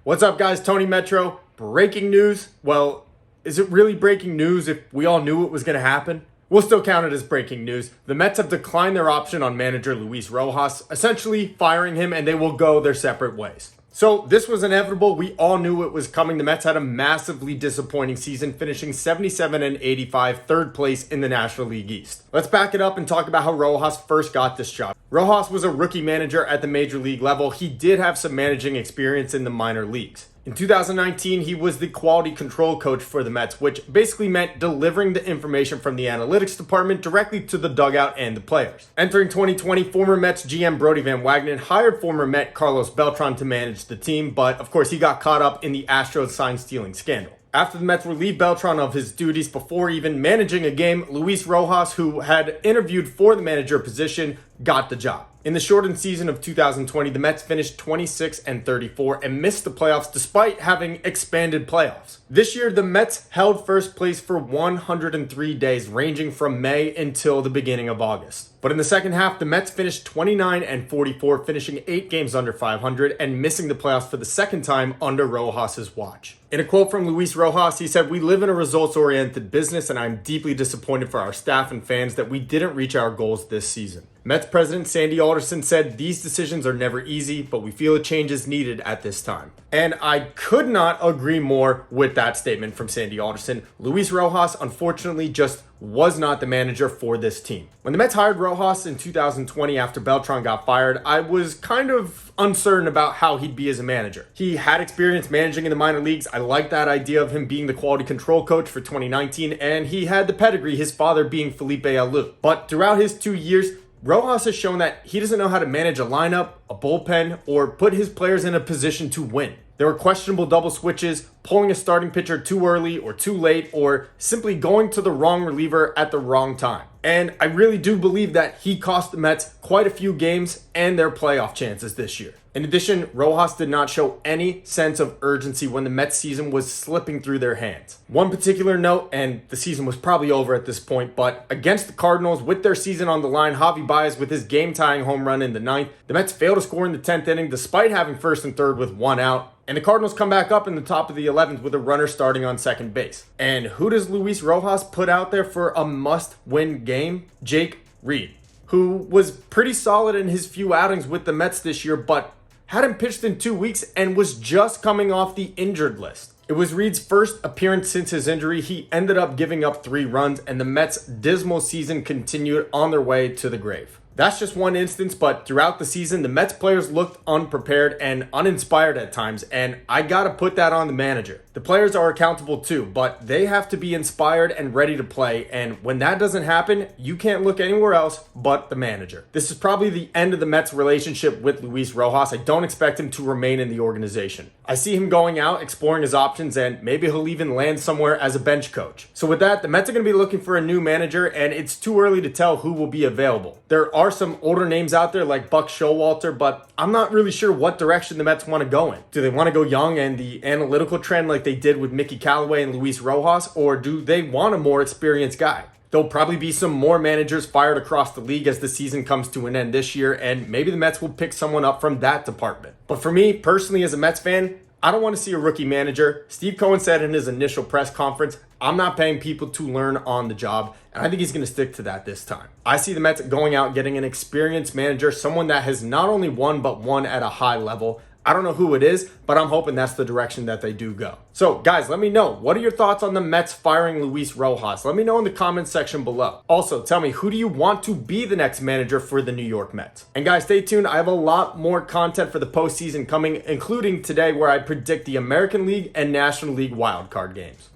What's up, guys? Tony Metro. Breaking news. Well, is it really breaking news if we all knew it was going to happen? We'll still count it as breaking news. The Mets have declined their option on manager Luis Rojas, essentially firing him, and they will go their separate ways. So this was inevitable. We all knew it was coming. The Mets had a massively disappointing season, finishing 77-85, third place in the National League East. Let's back it up and talk about how Rojas first got this job. Rojas was a rookie manager at the major league level. He did have some managing experience in the minor leagues. In 2019, he was the quality control coach for the Mets, which basically meant delivering the information from the analytics department directly to the dugout and the players. Entering 2020, former Mets GM Brodie Van Wagenen hired former Met Carlos Beltran to manage the team, but of course he got caught up in the Astros sign-stealing scandal. After the Mets relieved Beltran of his duties before even managing a game, Luis Rojas, who had interviewed for the manager position, got the job. In the shortened season of 2020, the Mets finished 26-34 and missed the playoffs despite having expanded playoffs. This year, the Mets held first place for 103 days, ranging from May until the beginning of August. But in the second half, the Mets finished 29-44, finishing 8 games under 500 and missing the playoffs for the second time under Rojas' watch. In a quote from Luis Rojas, he said, "We live in a results-oriented business, and I'm deeply disappointed for our staff and fans that we didn't reach our goals this season." Mets president Sandy Alderson said, "These decisions are never easy, but we feel a change is needed at this time." And I could not agree more with that statement from Sandy Alderson. Luis Rojas, unfortunately, just was not the manager for this team. When the Mets hired Rojas in 2020 after Beltran got fired, I was kind of uncertain about how he'd be as a manager. He had experience managing in the minor leagues. I liked that idea of him being the quality control coach for 2019, and he had the pedigree, his father being Felipe Alou. But throughout his 2 years, Rojas has shown that he doesn't know how to manage a lineup, a bullpen, or put his players in a position to win. There were questionable double switches, pulling a starting pitcher too early or too late, or simply going to the wrong reliever at the wrong time. And I really do believe that he cost the Mets quite a few games and their playoff chances this year. In addition, Rojas did not show any sense of urgency when the Mets season was slipping through their hands. One particular note, and the season was probably over at this point, but against the Cardinals with their season on the line, Javi Baez with his game-tying home run in the 9th, the Mets failed to score in the 10th inning despite having first and third with 1 out. And the Cardinals come back up in the top of the 11th with a runner starting on second base. And who does Luis Rojas put out there for a must-win game? Jake Reed, who was pretty solid in his few outings with the Mets this year, but hadn't pitched in 2 weeks and was just coming off the injured list. It was Reed's first appearance since his injury. He ended up giving up 3 runs, and the Mets' dismal season continued on their way to the grave. That's just one instance, but throughout the season, the Mets players looked unprepared and uninspired at times, and I gotta put that on the manager. The players are accountable too, but they have to be inspired and ready to play, and when that doesn't happen, you can't look anywhere else but the manager. This is probably the end of the Mets' relationship with Luis Rojas. I don't expect him to remain in the organization. I see him going out, exploring his options, and maybe he'll even land somewhere as a bench coach. So with that, the Mets are going to be looking for a new manager, and it's too early to tell who will be available. There are some older names out there like Buck Showalter, but I'm not really sure what direction the Mets want to go in. Do they want to go young and the analytical trend like they did with Mickey Callaway and Luis Rojas, or do they want a more experienced guy? There'll probably be some more managers fired across the league as the season comes to an end this year, and maybe the Mets will pick someone up from that department. But for me, personally, as a Mets fan, I don't want to see a rookie manager. Steve Cohen said in his initial press conference, "I'm not paying people to learn on the job," and I think he's going to stick to that this time. I see the Mets going out, getting an experienced manager, someone that has not only won, but won at a high level. I don't know who it is, but I'm hoping that's the direction that they do go. So, guys, let me know. What are your thoughts on the Mets firing Luis Rojas? Let me know in the comments section below. Also, tell me, who do you want to be the next manager for the New York Mets? And guys, stay tuned. I have a lot more content for the postseason coming, including today where I predict the American League and National League wildcard games.